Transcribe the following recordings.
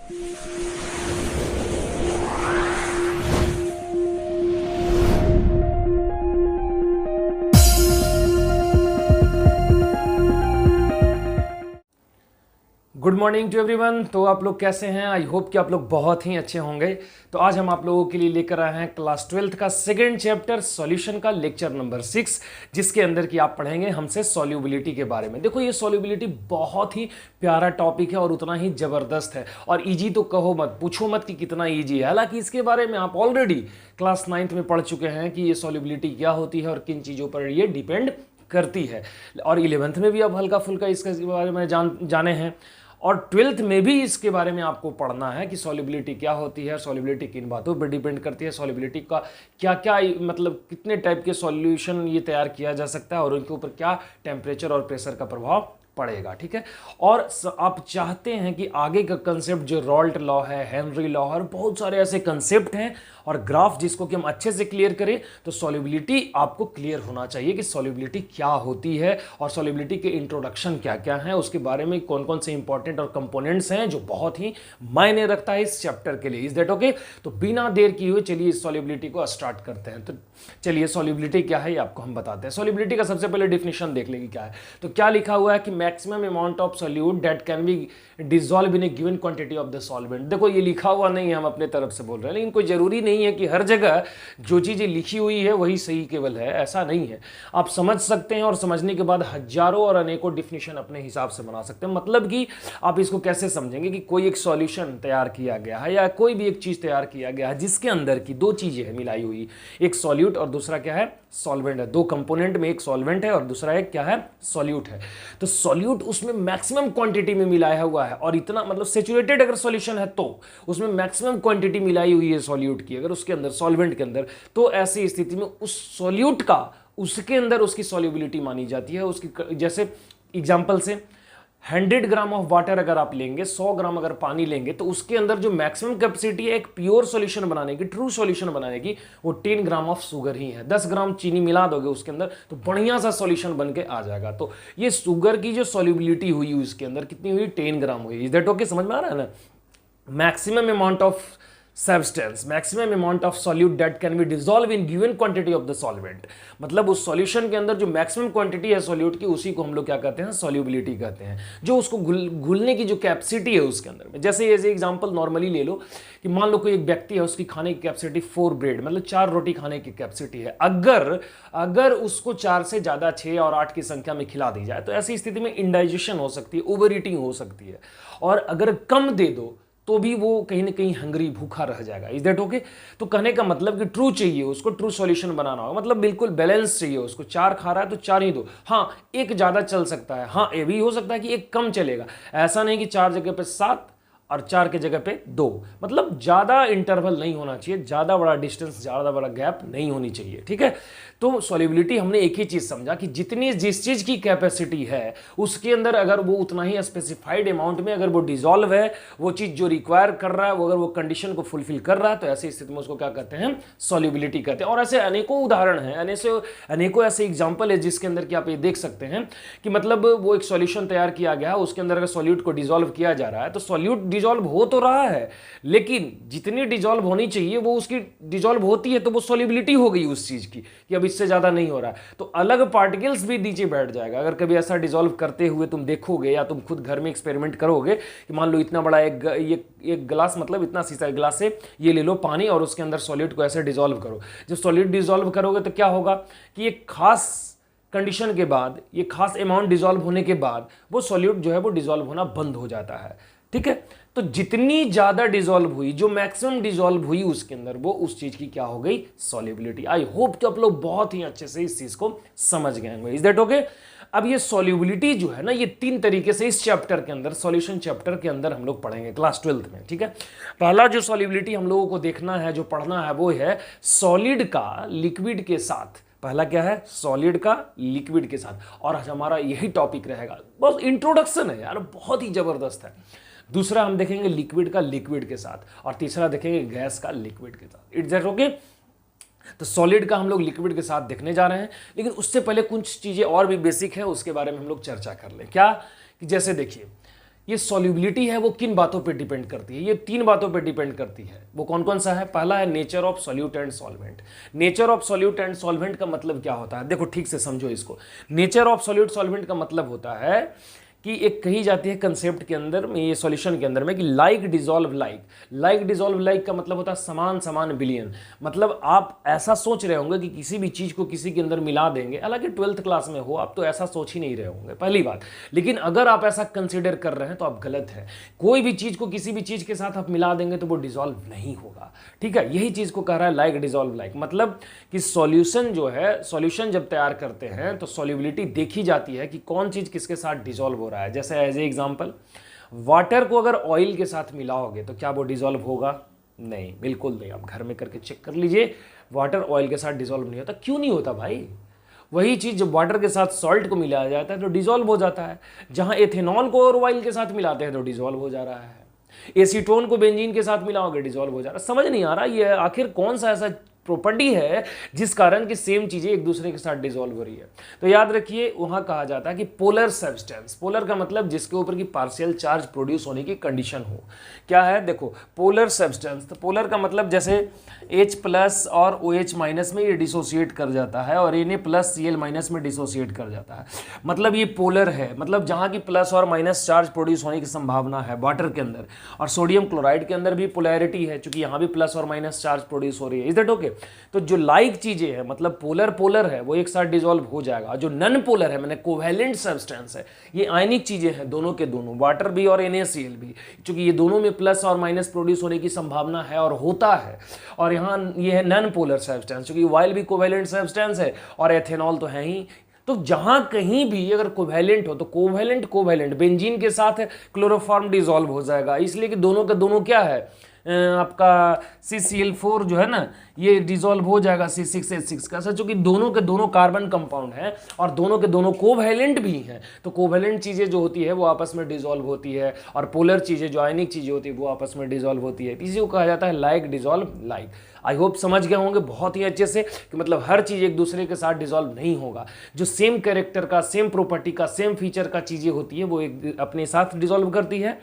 Good morning to everyone. तो आप लोग कैसे हैं? आई होप कि आप लोग बहुत ही अच्छे होंगे। तो आज हम आप लोगों के लिए लेकर आए हैं क्लास 12th का सेकेंड चैप्टर सॉल्यूशन का लेक्चर नंबर 6, जिसके अंदर की आप पढ़ेंगे हमसे सॉल्युबिलिटी के बारे में। देखो, ये सॉल्युबिलिटी बहुत ही प्यारा टॉपिक है और उतना ही जबरदस्त है। और ईजी तो कहो मत, पूछो मत कि कितना ईजी है। हालांकि इसके बारे में आप ऑलरेडी क्लास 9th में पढ़ चुके हैं कि ये सॉल्युबिलिटी क्या होती है और किन चीज़ों पर ये डिपेंड करती है। और 11th में भी अब हल्का फुल्का इसके बारे में जाने हैं। और 12th में भी इसके बारे में आपको पढ़ना है कि सॉल्युबिलिटी क्या होती है, सॉल्युबिलिटी किन बातों पर डिपेंड करती है, सॉल्युबिलिटी का क्या क्या मतलब कितने टाइप के सॉल्यूशन ये तैयार किया जा सकता है और उनके ऊपर क्या टेम्परेचर और प्रेशर का प्रभाव पड़ेगा। ठीक है। और आप चाहते हैं कि आगे का कंसेप्ट जो रॉल्ट लॉ है, हेनरी लॉ है, और बहुत सारे ऐसे कंसेप्ट हैं और ग्राफ जिसको कि हम अच्छे से क्लियर करें, तो सॉल्युबिलिटी आपको क्लियर होना चाहिए कि सॉल्युबिलिटी क्या होती है और सॉल्युबिलिटी के इंट्रोडक्शन क्या क्या है, उसके बारे में कौन कौन से इंपॉर्टेंट और कंपोनेंट्स हैं जो बहुत ही मायने रखता है इस चैप्टर के लिए। Is that okay? तो बिना देर किए हुए चलिए इस सॉल्युबिलिटी को स्टार्ट करते हैं। तो चलिए सॉल्युबिलिटी क्या है ये आपको हम बताते हैं। सॉल्युबिलिटी का सबसे पहले डिफिनेशन देख लेंगे क्या है। तो क्या लिखा हुआ है कि maximum amount of solute that can be dissolve in A given quantity of the solvent. देखो, ये लिखा हुआ नहीं है, हम अपने तरफ से बोल रहे हैं, लेकिन कोई जरूरी नहीं है कि हर जगह जो चीजें लिखी हुई है वही सही केवल है, ऐसा नहीं है। आप समझ सकते हैं और समझने के बाद हजारों और अनेकों डिफिनेशन अपने हिसाब से बना सकते हैं। मतलब कि आप इसको कैसे समझेंगे कि कोई एक सॉल्यूशन तैयार किया गया है या कोई भी एक चीज तैयार किया गया है जिसके अंदर की दो चीजें हैं मिलाई हुई, एक सॉल्यूट और दूसरा क्या है, सॉल्वेंट है। दो कंपोनेंट में एक सॉल्वेंट है और दूसरा एक क्या है, सॉल्यूट है। तो सॉल्यूट उसमें मैक्सिमम क्वांटिटी में मिलाया हुआ है और इतना मतलब सेचुरेटेड अगर सॉल्यूशन है तो उसमें मैक्सिमम क्वांटिटी मिलाई हुई है सॉल्यूट की, अगर उसके अंदर सॉल्वेंट के अंदर, तो ऐसी स्थिति में उस सॉल्यूट का उसके अंदर उसकी सॉल्युबिलिटी मानी जाती है। उसकी जैसे एग्जांपल से 100 ग्राम ऑफ वाटर अगर आप लेंगे, 100 ग्राम अगर पानी लेंगे, तो उसके अंदर जो मैक्सिमम कैपेसिटी है एक प्योर सॉल्यूशन बनाने की, ट्रू सॉल्यूशन बनाने की, वो 10 ग्राम ऑफ शुगर ही है। 10 ग्राम चीनी मिला दोगे उसके अंदर तो बढ़िया सा सॉल्यूशन बन के आ जाएगा। तो ये शुगर की जो सॉल्युबिलिटी हुई उसके अंदर कितनी हुई, 10 ग्राम हुई। Is that okay? समझ में आ रहा है ना? Maximum amount of substance, maximum amount of solute that can be dissolved in given quantity of the solvent। मतलब उस सॉल्यूशन के अंदर जो मैक्सिमम क्वांटिटी है सॉल्यूट की, उसी को हम लोग क्या कहते हैं, सॉल्युबिलिटी कहते हैं। जो उसको घुलने की जो कैपेसिटी है उसके अंदर में, जैसे एज एग्जांपल नॉर्मली ले लो कि मान लो कोई एक व्यक्ति है, उसकी खाने की कैपेसिटी 4 ब्रेड मतलब 4 रोटी खाने की कैपेसिटी है। अगर उसको 4 से ज्यादा 6 और 8 की संख्या में खिला दी जाए तो ऐसी स्थिति में इंडाइजेशन हो सकती है, ओवर ईटिंग हो सकती है। और अगर कम दे दो तो भी वो कहीं ना कहीं हंग्री, भूखा रह जाएगा। Is that okay? तो कहने का मतलब कि ट्रू चाहिए उसको, ट्रू सॉल्यूशन बनाना होगा, मतलब बिल्कुल बैलेंस चाहिए उसको। 4 खा रहा है तो 4 ही दो। हाँ, एक ज्यादा चल सकता है, हाँ ये भी हो सकता है कि एक कम चलेगा। ऐसा नहीं कि 4 जगह पे 7 और 4 के जगह पे 2, मतलब ज्यादा इंटरवल नहीं होना चाहिए, ज्यादा बड़ा डिस्टेंस, ज्यादा बड़ा गैप नहीं होनी चाहिए। ठीक है। तो सॉल्युबिलिटी हमने एक ही चीज समझा कि जितनी जिस चीज की कैपेसिटी है उसके अंदर अगर वो उतना ही स्पेसिफाइड अमाउंट में अगर वो डिसॉल्व है, वो चीज जो रिक्वायर कर रहा है, वो अगर वो कंडीशन को फुलफिल कर रहा है, तो ऐसी स्थिति में उसको क्या कहते हैं, सॉल्युबिलिटी कहते हैं। और ऐसे अनेकों उदाहरण हैं, अनेकों ऐसे एग्जाम्पल है जिसके अंदर कि आप ये देख सकते हैं कि मतलब वो एक सॉल्यूशन तैयार किया गया, उसके अंदर अगर सॉल्यूट को डिसॉल्व किया जा रहा है तो सॉल्यूट डिसॉल्व हो तो रहा है, लेकिन जितनी डिसॉल्व होनी चाहिए वो उसकी डिसॉल्व होती है, तो वो सॉल्युबिलिटी हो गई उस चीज की कि अब इससे ज्यादा नहीं हो रहा है। तो अलग पार्टिकल्स भी नीचे बैठ जाएगा। अगर कभी ऐसा डिसॉल्व करते हुए तुम देखोगे या तुम खुद घर में एक्सपेरिमेंट करोगे कि मान लो इतना बड़ा एक गिलास, मतलब इतना शीशा गिलास से ये ले लो पानी और उसके अंदर सॉलिड को ऐसे डिसॉल्व करो। जब सॉलिड डिसॉल्व करोगे तो क्या होगा कि एक खास कंडीशन के बाद, ये खास अमाउंट डिसॉल्व होने के बाद वो सॉल्यूट जो है वो डिसॉल्व होना बंद हो जाता है। ठीक है। तो जितनी ज्यादा डिसॉल्व हुई, जो मैक्सिमम डिसॉल्व हुई उसके अंदर, वो उस चीज की क्या हो गई, सॉल्युबिलिटी। आई होप कि आप लोग बहुत ही अच्छे से इस चीज को समझ गए होंगे। Is that okay? अब ये सॉल्युबिलिटी जो है ना, ये 3 तरीके से इस चैप्टर के अंदर, सॉल्यूशन चैप्टर के अंदर हम लोग पढ़ेंगे क्लास 12th में। ठीक है। पहला जो सॉल्युबिलिटी हम लोगों को देखना है, जो पढ़ना है, वो है सॉलिड का लिक्विड के साथ। पहला क्या है, सॉलिड का लिक्विड के साथ। और आज हमारा यही टॉपिक रहेगा, बस इंट्रोडक्शन है यार, बहुत ही जबरदस्त है। दूसरा हम देखेंगे लिक्विड का लिक्विड के साथ, और तीसरा देखेंगे गैस का लिक्विड के साथ। It's that okay? तो सॉलिड का हम लोग लिक्विड के साथ देखने जा रहे हैं, लेकिन उससे पहले कुछ चीजें और भी बेसिक है, उसके बारे में हम लोग चर्चा कर लें। क्या कि जैसे देखिए, ये सॉल्युबिलिटी है वो किन बातों पे डिपेंड करती है? ये 3 बातों पे डिपेंड करती है। वो कौन कौन सा है? पहला है nature of solute and solvent. Nature of solute and solvent का मतलब क्या होता है? देखो ठीक से समझो इसको। नेचर ऑफ सॉल्यूट सॉल्वेंट का मतलब होता है कि एक कही जाती है कंसेप्ट के अंदर में, ये सॉल्यूशन के अंदर में, कि like dissolve like. Like dissolve like का मतलब होता है समान समान विलयन। मतलब आप ऐसा सोच रहे होंगे कि किसी भी चीज़ को किसी के अंदर मिला देंगे, हालांकि 12th क्लास में हो आप तो ऐसा सोच ही नहीं रहे होंगे, पहली बात। लेकिन अगर आप ऐसा कंसिडर कर रहे हैं तो आप गलत है। कोई भी चीज़ को किसी भी चीज़ के साथ आप मिला देंगे तो वो डिजॉल्व नहीं होगा, ठीक है। यही चीज़ को कह रहा है लाइक डिजॉल्व लाइक। मतलब कि सॉल्यूशन जो है, सॉल्यूशन जब तैयार करते हैं तो सॉल्युबिलिटी देखी जाती है कि कौन चीज़ किसके साथ डिजॉल्व हो रहा है। जैसे एज ए एग्जांपल, वाटर को अगर ऑयल के साथ मिलाओगे तो क्या वो डिजॉल्व होगा? नहीं, बिल्कुल नहीं। आप घर में करके चेक कर लीजिए, वाटर ऑयल के साथ डिजॉल्व नहीं होता। क्यों नहीं होता भाई? वही चीज़ जब वाटर के साथ सॉल्ट को मिलाया जाता है तो डिजॉल्व हो जाता है। जहां एथेनॉल को और ऑयल के साथ मिलाते हैं तो डिजॉल्व हो जा रहा है। एसीटोन को बेंजीन के साथ मिलाओगे डिजॉल्व हो जा रहा है। समझ नहीं आ रहा ये आखिर कौन सा ऐसा प्रॉपर्टी है जिस कारण कि सेम चीजें एक दूसरे के साथ डिसॉल्व हो रही है। तो याद रखिए, वहां कहा जाता है कि पोलर सब्सटेंस। पोलर का मतलब जिसके ऊपर की पार्शियल चार्ज प्रोड्यूस होने की कंडीशन हो। क्या है? देखो, पोलर सब्सटेंस। तो पोलर का मतलब जैसे H प्लस और OH माइनस में ये डिसोसिएट कर जाता है और Na प्लस Cl माइनस में डिसोसिएट कर जाता है। मतलब ये पोलर है, मतलब जहां की प्लस और माइनस चार्ज प्रोड्यूस होने की संभावना है वाटर के अंदर। और सोडियम क्लोराइड के अंदर भी पोलैरिटी है, क्योंकि यहां भी प्लस और माइनस चार्ज प्रोड्यूस हो रही है। Is that okay? तो जो लाइक चीजें हैं, मतलब पोलर पोलर है, वो एक साथ डिसॉल्व हो जाएगा। जो नन पोलर है, मैंने कोवेलेंट सब्सटेंस है, ये आयनिक चीजें हैं, दोनों के दोनों, वाटर भी और NaCl भी, क्योंकि ये दोनों में प्लस और माइनस प्रोड्यूस होने की संभावना है और होता है। और यहाँ ये है नन पोलर सब्सटेंस, क्योंकि ऑयल भी कोवेलेंट सब्सटेंस है और एथेनॉल तो है ही। तो जहां कहीं भी अगर कोवेलेंट हो तो कोवेलेंट कोवेलेंट बेंजीन के साथ क्लोरोफॉर्म डिसॉल्व हो जाएगा, इसलिए कि दोनों का दोनों क्या है, आपका CCl4 जो है ना, ये डिसॉल्व हो जाएगा C6H6 का। सच, चूंकि दोनों के दोनों कार्बन कंपाउंड हैं और दोनों के दोनों कोवैलेंट भी हैं, तो कोवैलेंट चीज़ें जो होती है वो आपस में डिसॉल्व होती है, और पोलर चीज़ें जो आयनिक चीज़ें होती है वो आपस में डिसॉल्व होती है। इसी को कहा जाता है like dissolve like. I hope समझ गए होंगे बहुत ही अच्छे से कि मतलब हर चीज़ एक दूसरे के साथ डिसॉल्व नहीं होगा। जो सेम कैरेक्टर का, सेम प्रॉपर्टी का, सेम फीचर का चीज़ें होती है वो एक अपने साथ डिसॉल्व करती है,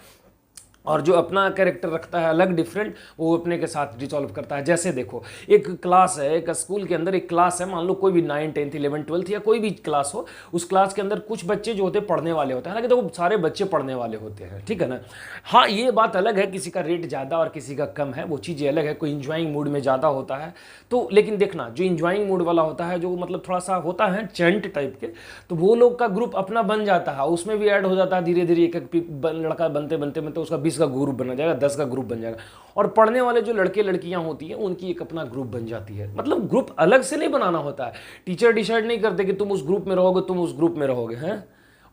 और जो अपना कैरेक्टर रखता है अलग डिफरेंट, वो अपने के साथ डिसॉल्व करता है। जैसे देखो, एक क्लास है, एक स्कूल के अंदर एक क्लास है, मान लो कोई भी 9, 10, 11, 12 या कोई भी क्लास हो। उस क्लास के अंदर कुछ बच्चे जो होते हैं पढ़ने वाले होते हैं, हालांकि तो सारे बच्चे पढ़ने वाले होते हैं, ठीक है ना। हाँ, ये बात अलग है, किसी का रेट ज़्यादा और किसी का कम है, वो चीज़ें अलग है। कोई इंजॉइंग मूड में ज़्यादा होता है तो, लेकिन देखना, जो इंजॉइंग मूड वाला होता है, जो मतलब थोड़ा सा होता है चेंट टाइप के, तो वो लोग का ग्रुप अपना बन जाता है, उसमें भी ऐड हो जाता है धीरे धीरे। एक एक लड़का बनते बनते बनते उसका 20 का ग्रुप बना जाएगा, 10 का ग्रुप बन जाएगा। और पढ़ने वाले जो लड़के लड़कियां होती हैं उनकी एक अपना ग्रुप बन जाती है। मतलब ग्रुप अलग से नहीं बनाना होता है, टीचर डिसाइड नहीं करते कि तुम उस ग्रुप में रहोगे, तुम उस ग्रुप में रहोगे, हैं।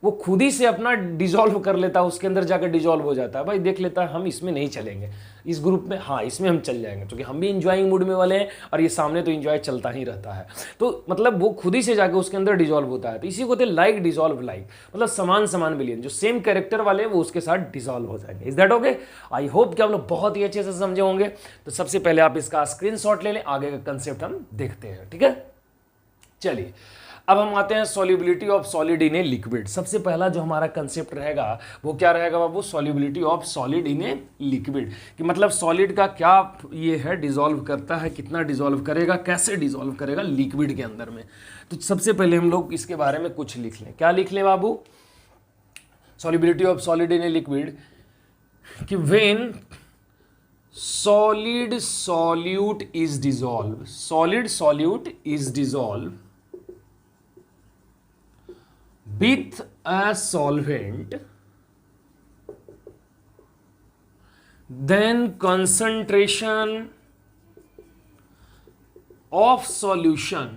वो खुद ही से अपना डिसॉल्व कर लेता है, उसके अंदर जाकर डिसॉल्व हो जाता है। भाई देख लेता है, हम इसमें नहीं चलेंगे, इस ग्रुप में, हाँ इसमें हम चल जाएंगे, क्योंकि हम भी इंजॉइंग मूड में वाले हैं और ये सामने तो इंजॉय चलता ही रहता है। तो मतलब वो खुद ही से जाके उसके अंदर डिसॉल्व होता है। तो इसी को होते हैं लाइक डिसॉल्व लाइक, मतलब समान समान विलयन, जो सेम कैरेक्टर वाले हैं वो उसके साथ डिसॉल्व हो जाएंगे। Is that okay? I hope कि आप लोग बहुत ही अच्छे से समझे होंगे। तो सबसे पहले आप इसका स्क्रीनशॉट ले लें, आगे का कंसेप्ट हम देखते हैं, ठीक है। चलिए, अब हम आते हैं solubility of solid in a liquid. सबसे पहला जो हमारा कंसेप्ट रहेगा वो क्या रहेगा बाबू? Solubility of solid in a liquid, कि मतलब सॉलिड का क्या ये है, डिसॉल्व करता है, कितना डिसॉल्व करेगा, कैसे डिसॉल्व करेगा लिक्विड के अंदर में। तो सबसे पहले हम लोग इसके बारे में कुछ लिख लें। क्या लिख लें बाबू? Solubility of solid in a liquid, कि when solid solute is dissolved, solid solute is dissolved with a solvent, then concentration of solution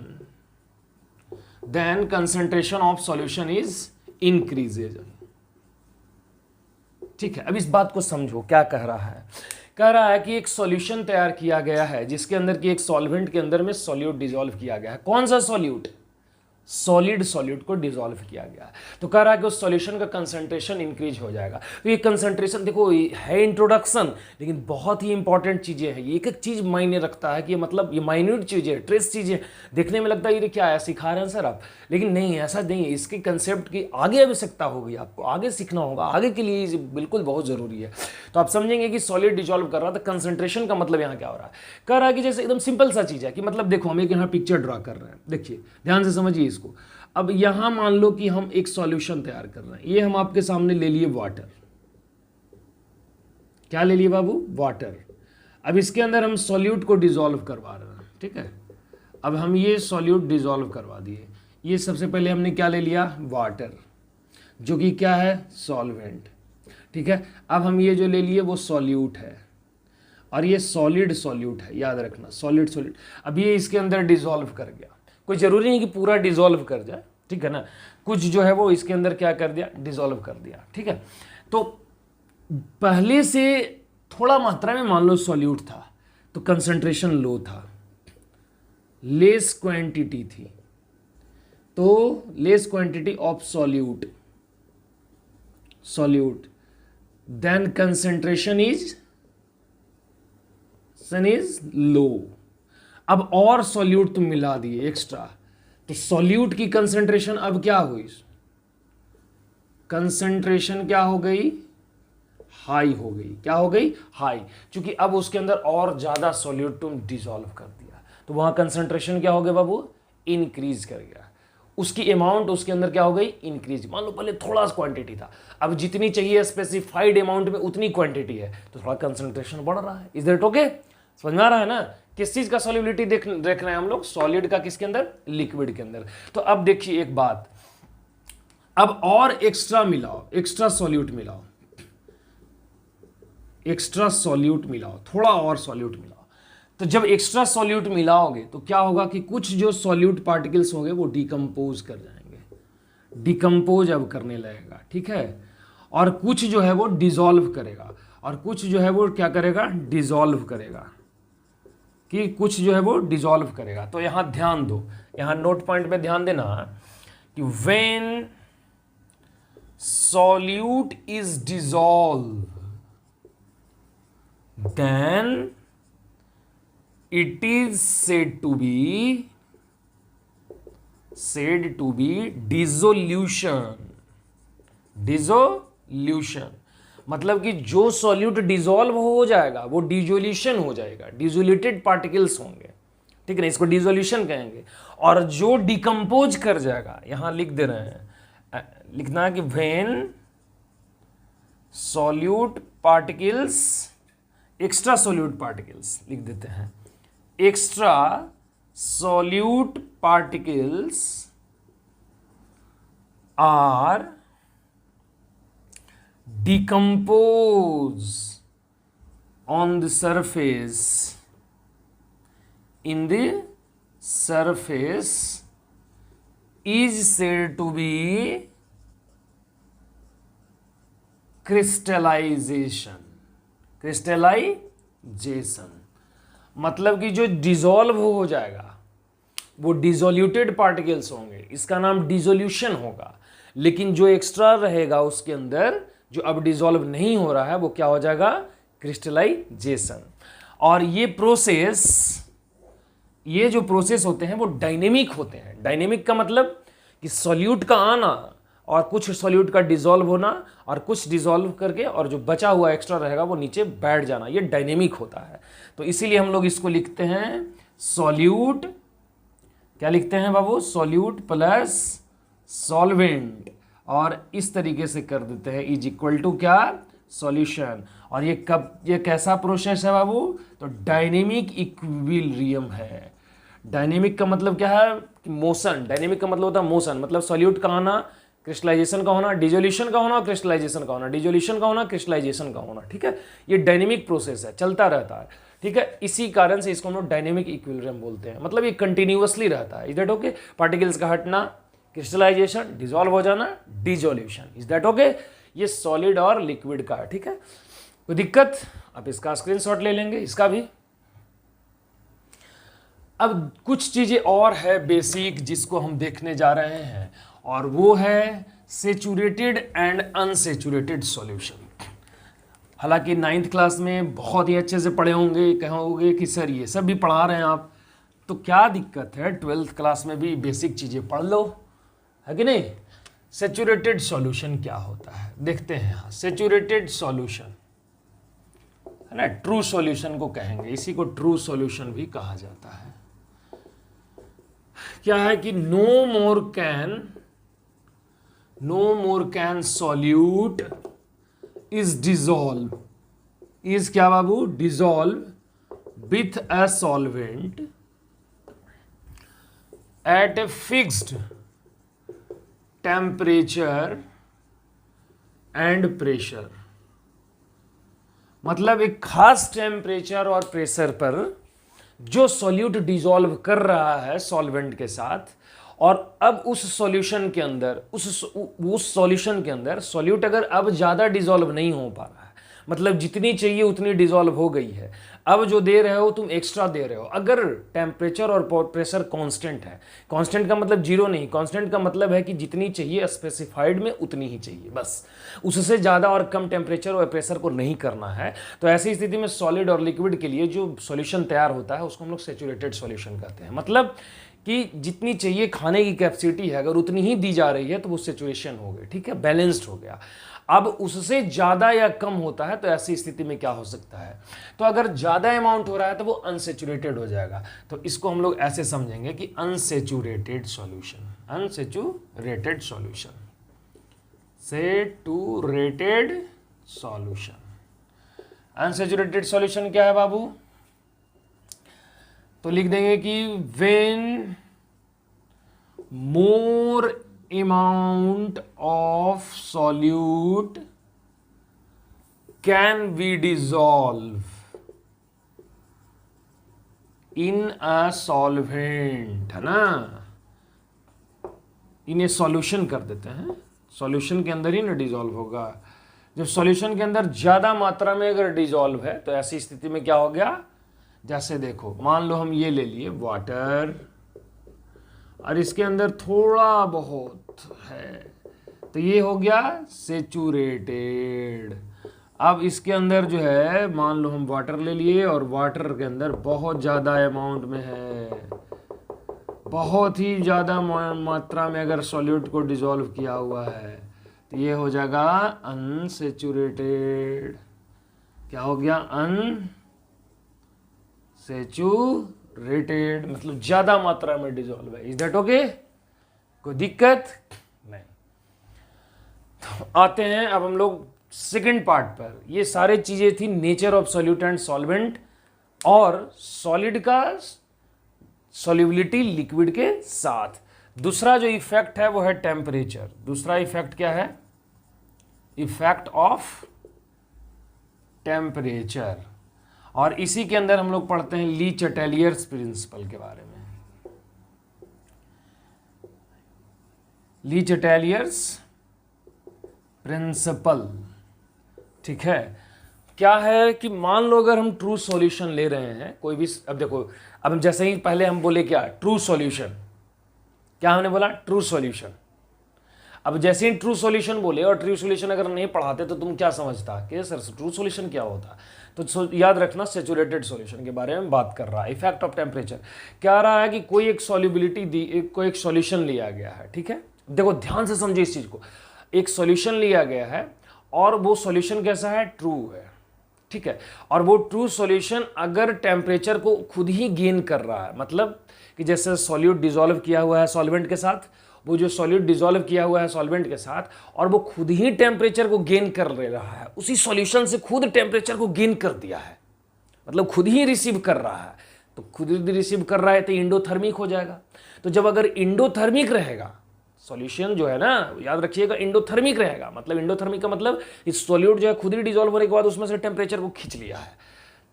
is increases। ठीक है, अब इस बात को समझो, क्या कह रहा है? कह रहा है कि एक सॉल्यूशन तैयार किया गया है जिसके अंदर की एक सॉल्वेंट के अंदर में सॉल्यूट डिसॉल्व किया गया है। कौन सा सॉल्यूट? सॉलिड सॉल्यूट को डिसॉल्व किया गया है। तो कह रहा है कि उस सॉल्यूशन का कंसंट्रेशन इंक्रीज हो जाएगा। तो ये कंसंट्रेशन देखो है इंट्रोडक्शन, लेकिन बहुत ही इंपॉर्टेंट चीज़ें हैं। ये एक एक चीज़ मायने रखता है कि ये मतलब ये माइन्यूट चीज़ें, ट्रेस चीज़ें देखने में लगता है ये क्या है, सिखा रहे हैं सर आप, लेकिन नहीं, ऐसा नहीं है। इसके कंसेप्ट की आगे आवश्यकता होगी, आपको आगे सीखना होगा, आगे के लिए ये बिल्कुल बहुत ज़रूरी है। तो आप समझेंगे कि सॉलिड डिसॉल्व कर रहा था, कंसंट्रेशन का मतलब यहाँ क्या हो रहा है। कह रहा है कि जैसे एकदम सिंपल सा चीज़ है कि मतलब देखो हम एक यहाँ पिक्चर ड्रा कर रहे हैं, देखिए ध्यान से समझिए इसको। अब यहां मान लो कि हम एक सॉल्यूशन तैयार कर रहे हैं, ये हम आपके सामने ले लिए वाटर। क्या ले लिए बाबू? वाटर। अब इसके अंदर हम सॉल्यूट को डिसॉल्व करवा रहे हैं, ठीक है। अब हम ये सॉल्यूट डिसॉल्व करवा दिए। ये सबसे पहले हमने क्या ले लिया? वाटर, जो कि क्या है? सॉल्वेंट, ठीक है। अब हम ये जो ले लिए वो सॉल्यूट है, और ये सॉलिड सॉल्यूट है, याद रखना, सॉलिड सॉल्यूट। अब ये इसके अंदर डिसॉल्व कर गया। कोई ज़रूरी नहीं कि पूरा डिसॉल्व कर जाए, ठीक है ना, कुछ जो है वो इसके अंदर क्या कर दिया? डिसॉल्व कर दिया, ठीक है। तो पहले से थोड़ा मात्रा में मान लो सॉल्यूट था, तो कंसंट्रेशन लो था, लेस क्वांटिटी थी, तो less quantity of solute, then concentration is low. अब और सॉल्यूट तुम मिला दिए एक्स्ट्रा, तो सॉल्यूट की कंसंट्रेशन अब क्या हुई? कंसंट्रेशन क्या हो गई? हाई हो गई। क्या हो गई? हाई। क्योंकि अब उसके अंदर और ज्यादा सॉल्यूट तुम डिसॉल्व कर दिया, तो वहां कंसंट्रेशन क्या हो गया बाबू? इंक्रीज कर गया। उसकी अमाउंट उसके अंदर क्या हो गई? इंक्रीज। मान लो पहले थोड़ा क्वांटिटी था, अब जितनी चाहिए स्पेसिफाइड अमाउंट में उतनी क्वांटिटी है, तो थोड़ा कंसंट्रेशन बढ़ रहा है। Is that okay? समझ में आ रहा है ना? किस चीज का सॉल्युबिलिटी देख रहे हैं हम लोग? सॉलिड का। किसके अंदर? लिक्विड के अंदर। तो अब देखिए एक बात, अब और एक्स्ट्रा मिलाओ, एक्स्ट्रा सॉल्यूट मिलाओ, एक्स्ट्रा सॉल्यूट मिलाओ, थोड़ा और सॉल्यूट मिलाओ। तो जब एक्स्ट्रा सॉल्यूट मिलाओगे तो क्या होगा कि कुछ जो सॉल्यूट पार्टिकल्स होंगे वो डिकम्पोज कर जाएंगे, डिकम्पोज अब करने लगेगा, ठीक है। और कुछ जो है वो डिसॉल्व करेगा, और कुछ जो है वो क्या करेगा? डिसॉल्व करेगा, कि कुछ जो है वो डिसॉल्व करेगा। तो यहां ध्यान दो, यहां नोट पॉइंट पे ध्यान देना कि when solute is dissolve then it is said to be dissolution। मतलब कि जो सॉल्यूट डिसॉल्व हो जाएगा वो डिसोल्यूशन हो जाएगा, डिसोल्यूटेड पार्टिकल्स होंगे, ठीक है ना, इसको डिसोल्यूशन कहेंगे। और जो डिकम्पोज कर जाएगा, यहां लिख दे रहे हैं, लिखना है कि when solute particles, extra solute particles लिख देते हैं, extra solute particles are decompose on the surface, in the surface is said to be crystallization। मतलब कि जो डिसॉल्व हो जाएगा वो डिसोल्यूटेड पार्टिकल्स होंगे, इसका नाम डिसोल्यूशन होगा। लेकिन जो एक्स्ट्रा रहेगा उसके अंदर, जो अब डिसॉल्व नहीं हो रहा है, वो क्या हो जाएगा? क्रिस्टलाइजेशन। और ये जो प्रोसेस होते हैं वो डायनेमिक होते हैं। डायनेमिक का मतलब कि सॉल्यूट का आना और कुछ सॉल्यूट का डिसॉल्व होना, और कुछ डिसॉल्व करके और जो बचा हुआ एक्स्ट्रा रहेगा वो नीचे बैठ जाना, ये डायनेमिक होता है। तो इसीलिए हम लोग इसको लिखते हैं सॉल्यूट, क्या लिखते हैं बाबू? सॉल्यूट प्लस सॉल्वेंट, और इस तरीके से कर देते हैं इज इक्वल टू क्या? सॉल्यूशन। और ये कैसा प्रोसेस है बाबू? तो डायनेमिक इक्विलिब्रियम है। डायनेमिक का मतलब क्या है? मोशन। डायनेमिक का मतलब होता है मोशन, मतलब सॉल्यूट का आना, क्रिस्टलाइजेशन का होना, डिसोल्यूशन का होना, क्रिस्टलाइजेशन का होना, डिसोल्यूशन का होना, क्रिस्टलाइजेशन का होना, ठीक है। ये डायनेमिक प्रोसेस है, चलता रहता है, ठीक है। इसी कारण से इसको हम लोग डायनेमिक इक्विलिब्रियम बोलते हैं, मतलब ये कंटिन्यूअसली रहता है। Is that okay? पार्टिकल्स का हटना, क्रिस्टलाइजेशन, डिसॉल्व हो जाना, डिसोल्यूशन। Is that okay? ये सॉलिड और लिक्विड का है, ठीक है। कोई दिक्कत? आप इसका स्क्रीनशॉट ले लेंगे, इसका भी। अब कुछ चीजें और है बेसिक जिसको हम देखने जा रहे हैं, और वो है सेचुरेटेड एंड अनसेचुरेटेड सॉल्यूशन। हालांकि 9th क्लास में बहुत ही अच्छे से पढ़े होंगे, कहोगे कि सर ये सब भी पढ़ा रहे हैं आप, तो क्या दिक्कत है, 12th क्लास में भी बेसिक चीज़ें पढ़ लो, है कि नहीं। सेचुरेटेड सॉल्यूशन क्या होता है देखते हैं। यहाँ सेचुरेटेड सॉल्यूशन है ना, ट्रू सॉल्यूशन को कहेंगे, इसी को ट्रू सॉल्यूशन भी कहा जाता है। क्या है कि no more can solute is dissolve, is क्या बाबू, dissolve with a solvent at a fixed temperature and pressure. मतलब एक खास टेम्परेचर और प्रेशर पर जो सॉल्यूट डिजॉल्व कर रहा है सॉल्वेंट के साथ, और अब उस सॉल्यूशन के अंदर उस सॉल्यूशन के अंदर सॉल्यूट अगर अब ज़्यादा डिजॉल्व नहीं हो पा रहा है, मतलब जितनी चाहिए उतनी डिजॉल्व हो गई है, अब जो दे रहे हो तुम एक्स्ट्रा दे रहे हो, अगर टेम्परेचर और प्रेशर कांस्टेंट है, कांस्टेंट का मतलब जीरो नहीं, कांस्टेंट का मतलब है कि जितनी चाहिए स्पेसिफाइड में उतनी ही चाहिए, बस उससे ज़्यादा और कम टेम्परेचर और प्रेशर को नहीं करना है। तो ऐसी स्थिति में सॉलिड और लिक्विड के लिए जो सॉल्यूशन तैयार होता है उसको हम लोग सेचुरेटेड सॉल्यूशन कहते हैं। मतलब कि जितनी चाहिए खाने की कैपेसिटी है, अगर उतनी ही दी जा रही है तो वो सेचुरेशन हो गई, ठीक है, बैलेंस्ड हो गया। अब उससे ज़्यादा या कम होता है तो ऐसी स्थिति में क्या हो सकता है, तो अगर ज़्यादा अमाउंट हो रहा है तो वो अनसेचुरेटेड हो जाएगा। तो इसको हम लोग ऐसे समझेंगे कि unsaturated solution, unsaturated solution, saturated solution. Unsaturated solution क्या है बाबू, तो लिख देंगे कि when more amount of solute can be dissolved in a solvent, है ना, इन्हें सॉल्यूशन कर देते हैं, सॉल्यूशन के अंदर ही ना डिजॉल्व होगा। जब सॉल्यूशन के अंदर ज्यादा मात्रा में अगर डिजॉल्व है तो ऐसी स्थिति में क्या हो गया, जैसे देखो मान लो हम ये ले लिए वाटर और इसके अंदर थोड़ा बहुत है, तो ये हो गया सेचुरेटेड। अब इसके अंदर जो है मान लो हम वाटर ले लिए और वाटर के अंदर बहुत ज़्यादा अमाउंट में है, बहुत ही ज़्यादा मात्रा में अगर सॉल्यूट को डिसॉल्व किया हुआ है तो ये हो जाएगा अनसेचुरेटेड। क्या हो गया, अनसेचुरेटेड, मतलब ज़्यादा मात्रा में डिसॉल्व है। इज दैट ओके, कोई दिक्कत नहीं। तो आते हैं अब हम लोग सेकेंड पार्ट पर। ये सारे चीजें थी nature of solute and solvent और सॉलिड का सॉल्युबिलिटी लिक्विड के साथ। दूसरा जो इफेक्ट है वो है टेम्परेचर। दूसरा इफेक्ट क्या है, इफेक्ट ऑफ टेम्परेचर, और इसी के अंदर हम लोग पढ़ते हैं ली चैटेलियर्स प्रिंसिपल के बारे में। ली चैटेलियर्स प्रिंसिपल, ठीक है। क्या है कि मान लो अगर हम ट्रू सॉल्यूशन ले रहे हैं कोई भी, अब देखो अब जैसे ही पहले हम बोले क्या, ट्रू सॉल्यूशन, क्या हमने बोला, ट्रू सॉल्यूशन। अब जैसे ही ट्रू सॉल्यूशन बोले और ट्रू सॉल्यूशन अगर नहीं पढ़ाते तो तुम क्या समझता कि सर ट्रू सॉल्यूशन क्या होता, तो याद रखना सैचुरेटेड सॉल्यूशन के बारे में बात कर रहा है। इफेक्ट ऑफ टेम्परेचर क्या रहा है कि कोई एक सॉल्युबिलिटी दी, कोई एक सॉल्यूशन लिया गया है, ठीक है। देखो ध्यान से समझो इस चीज को, एक सॉल्यूशन लिया गया है और वो सॉल्यूशन कैसा है, ट्रू है, ठीक है। और वो ट्रू सॉल्यूशन अगर टेम्परेचर को खुद ही गेन कर रहा है, मतलब कि जैसे सॉल्यूट डिसॉल्व किया हुआ है सॉल्वेंट के साथ, वो जो सॉल्यूट डिसॉल्व किया हुआ है सॉल्वेंट के साथ और वो खुद ही टेम्परेचर को गेन कर ले रहा है, उसी सॉल्यूशन से खुद टेम्परेचर को गेन कर दिया है, मतलब खुद ही रिसीव कर रहा है। तो खुद ही रिसीव कर रहा है तो इंडोथर्मिक हो जाएगा। तो जब अगर इंडोथर्मिक रहेगा सॉल्यूशन जो है ना, याद रखिएगा इंडोथर्मिक रहेगा, मतलब इंडोथर्मिक का मतलब इस सॉल्यूट जो है खुद ही डिसॉल्व होने के बाद उसमें से टेम्परेचर को खींच लिया है।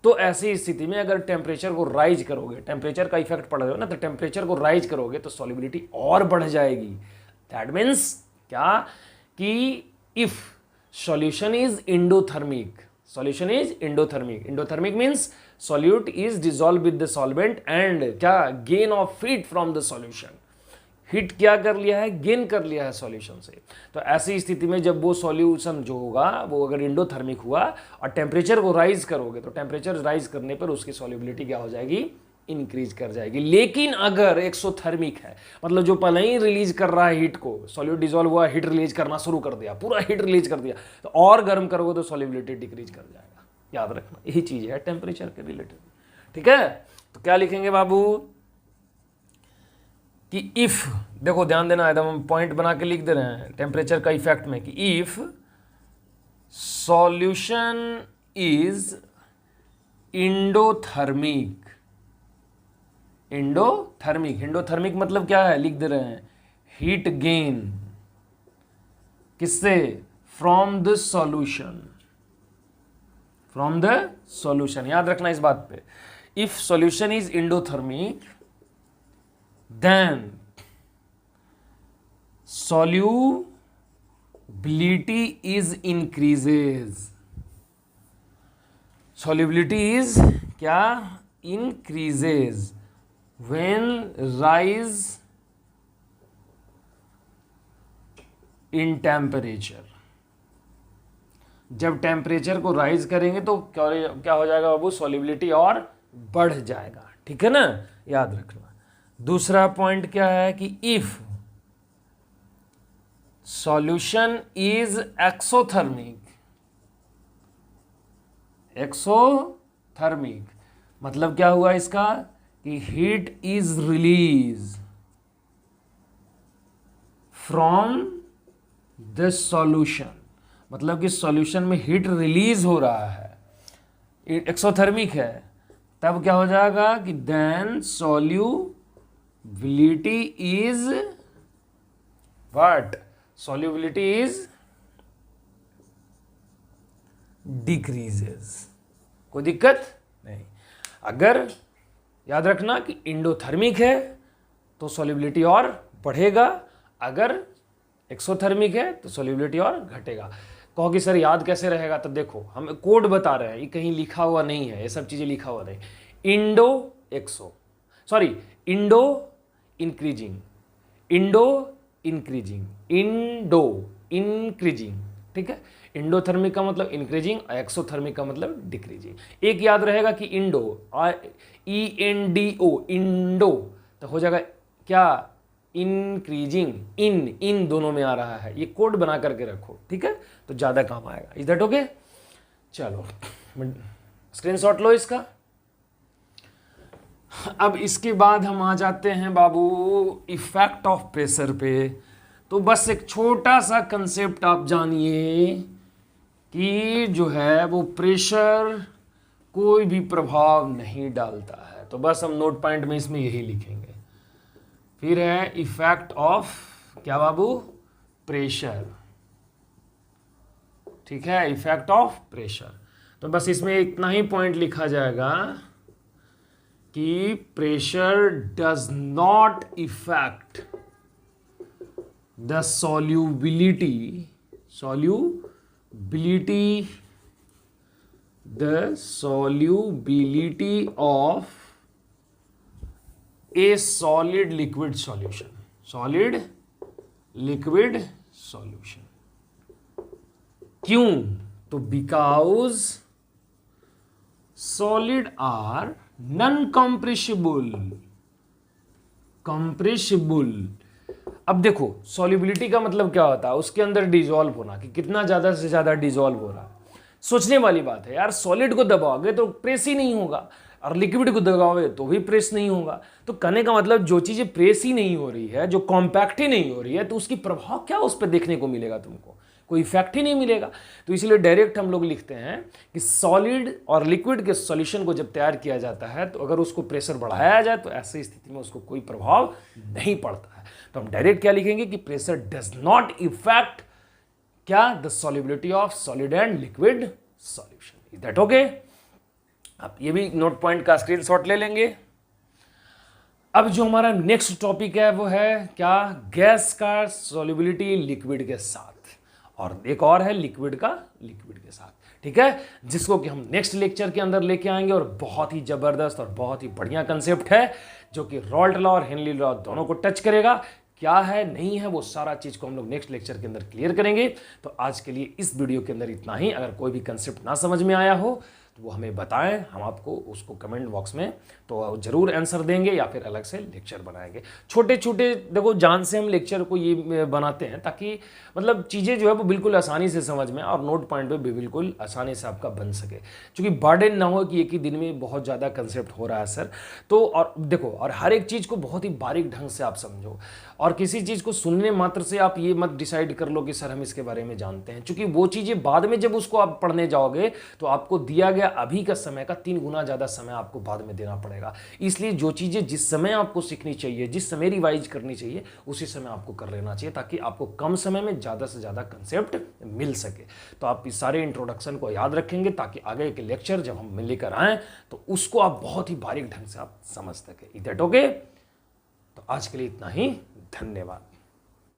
तो ऐसी स्थिति में अगर टेम्परेचर को राइज करोगे, टेम्परेचर का इफेक्ट पड़ रहा है ना, तो टेम्परेचर को राइज करोगे तो सॉल्युबिलिटी और बढ़ जाएगी। दैट मीन्स क्या कि if solution is endothermic, solution is endothermic. Endothermic means solute is dissolve with the solvent and क्या gain of heat from the solution. Heat क्या कर लिया है, गेन कर लिया है सॉल्यूशन से। तो ऐसी स्थिति में जब वो सॉल्यूशन जो होगा वो अगर इंडोथर्मिक हुआ और टेम्परेचर को राइज करोगे तो टेम्परेचर राइज करने पर उसकी सॉल्युबिलिटी क्या हो जाएगी, इंक्रीज कर जाएगी। लेकिन अगर एक्सोथर्मिक है, मतलब जो पहले ही रिलीज कर रहा है हीट को, सॉल्यूट डिजॉल्व हुआ, हीट रिलीज करना शुरू कर दिया, पूरा हीट रिलीज कर दिया, तो और गर्म करोगे तो सॉल्युबिलिटी डिक्रीज कर जाएगा। याद रखना यही चीज है टेम्परेचर के रिलेटेड। ठीक है, तो क्या लिखेंगे बाबू कि इफ, देखो ध्यान देना, एकदम हम पॉइंट बना के लिख दे रहे हैं टेम्परेचर का इफेक्ट में, कि if solution is endothermic. Endothermic, endothermic मतलब क्या है, लिख दे रहे हैं हीट गेन किससे, from the solution, from the solution. याद रखना इस बात पे, if solution is endothermic then solubility is increases, solubility is क्या, increases when rise in temperature। जब टेम्परेचर को राइज करेंगे तो क्या हो जाएगा बाबू, सॉल्युबिलिटी और बढ़ जाएगा। ठीक है ना, याद रखना। दूसरा पॉइंट क्या है कि if solution is exothermic, exothermic मतलब क्या हुआ इसका, कि heat is release from the solution, मतलब कि सॉल्यूशन में हीट रिलीज हो रहा है, एक्सोथर्मिक है, तब क्या हो जाएगा कि then solubility is what, solubility is decreases। कोई दिक्कत नहीं। अगर याद रखना कि इंडोथर्मिक है तो सॉल्युबिलिटी और बढ़ेगा, अगर एक्सोथर्मिक है तो सॉल्युबिलिटी और घटेगा। कहो कि सर याद कैसे रहेगा, तो देखो हम कोड बता रहे हैं, ये कहीं लिखा हुआ नहीं है, ये सब चीजें लिखा हुआ नहीं। Indo increasing, Indo increasing, Indo increasing. ठीक है, इंडोथर्मिक का मतलब इंक्रीजिंग, एक्सोथर्मिक का मतलब डिक्रीजिंग। एक याद रहेगा कि इंडो, ENDO, इंडो, तो हो जाएगा क्या, इंक्रीजिंग। इन दोनों में आ रहा है, ये कोड बना करके रखो। ठीक है, तो ज्यादा काम आएगा। Is that okay? चलो स्क्रीनशॉट लो इसका। अब इसके बाद हम आ जाते हैं बाबू इफेक्ट ऑफ प्रेशर पे। तो बस एक छोटा सा कंसेप्ट आप जानिए कि जो है वो प्रेशर कोई भी प्रभाव नहीं डालता है। तो बस हम नोट पॉइंट में इसमें यही लिखेंगे। फिर है इफेक्ट ऑफ क्या बाबू, प्रेशर। ठीक है, इफेक्ट ऑफ प्रेशर। तो बस इसमें इतना ही पॉइंट लिखा जाएगा कि pressure does not effect the solubility of a solid liquid solution, क्यों? तो because solid are non compressible. अब देखो सॉल्युबिलिटी का मतलब क्या होता है, उसके अंदर डिजॉल्व होना, कि कितना ज्यादा से ज्यादा डिजॉल्व हो रहा है। सोचने वाली बात है यार, सॉलिड को दबाओगे तो प्रेस ही नहीं होगा, और लिक्विड को दबाओगे तो भी प्रेस नहीं होगा। तो कहने का मतलब जो चीजें प्रेस ही नहीं हो रही है, जो कॉम्पैक्ट ही नहीं हो रही है, तो उसकी प्रभाव क्या उस पर देखने को मिलेगा, तुमको कोई इफेक्ट ही नहीं मिलेगा। तो इसलिए डायरेक्ट हम लोग लिखते हैं कि सॉलिड और लिक्विड के सॉल्यूशन को जब तैयार किया जाता है तो अगर उसको प्रेशर बढ़ाया जाए तो ऐसी स्थिति में उसको कोई प्रभाव नहीं पड़ता है। तो हम डायरेक्ट क्या लिखेंगे कि प्रेशर डज नॉट इफेक्ट क्या, the solubility of solid and liquid solution. Is that okay? आप ये भी नोट पॉइंट का स्क्रीनशॉट ले लेंगे। अब जो हमारा नेक्स्ट टॉपिक है वो है क्या, गैस का सॉल्युबिलिटी लिक्विड के साथ, और एक और है लिक्विड का लिक्विड के साथ। ठीक है, जिसको कि हम नेक्स्ट लेक्चर के अंदर लेके आएंगे। और बहुत ही जबरदस्त और बहुत ही बढ़िया कंसेप्ट है जो कि रॉल्ट लॉ और हेनरी लॉ दोनों को टच करेगा। क्या है नहीं है वो सारा चीज को हम लोग नेक्स्ट लेक्चर के अंदर क्लियर करेंगे। तो आज के लिए इस वीडियो के अंदर इतना ही। अगर कोई भी कंसेप्ट ना समझ में आया हो तो वो हमें बताएं, हम आपको उसको कमेंट बॉक्स में तो जरूर आंसर देंगे या फिर अलग से लेक्चर बनाएंगे। छोटे छोटे देखो जान से हम लेक्चर को ये बनाते हैं ताकि मतलब चीज़ें जो है वो बिल्कुल आसानी से समझ में और नोट पॉइंट पे भी बिल्कुल आसानी से आपका बन सके, क्योंकि बर्डन ना हो कि एक ही दिन में बहुत ज़्यादा कंसेप्ट हो रहा है सर। तो और देखो, और हर एक चीज़ को बहुत ही बारीक ढंग से आप समझो, और किसी चीज़ को सुनने मात्र से आप ये मत डिसाइड कर लो कि सर हम इसके बारे में जानते हैं, क्योंकि वो चीज़ें बाद में जब उसको आप पढ़ने जाओगे तो आपको दिया गया अभी का समय का 3 गुना ज़्यादा समय आपको बाद में देना पड़ेगा। इसलिए जो चीज़ें जिस समय आपको सीखनी चाहिए, जिस समय रिवाइज करनी चाहिए, उसी समय आपको कर लेना चाहिए ताकि आपको कम समय में ज़्यादा से ज़्यादा कंसेप्ट मिल सके। तो आप इस सारे इंट्रोडक्शन को याद रखेंगे ताकि आगे के लेक्चर जब हम लेकर आएँ तो उसको आप बहुत ही बारीक ढंग से आप समझ सके। Is that okay? तो आज के लिए इतना ही। धन्यवाद।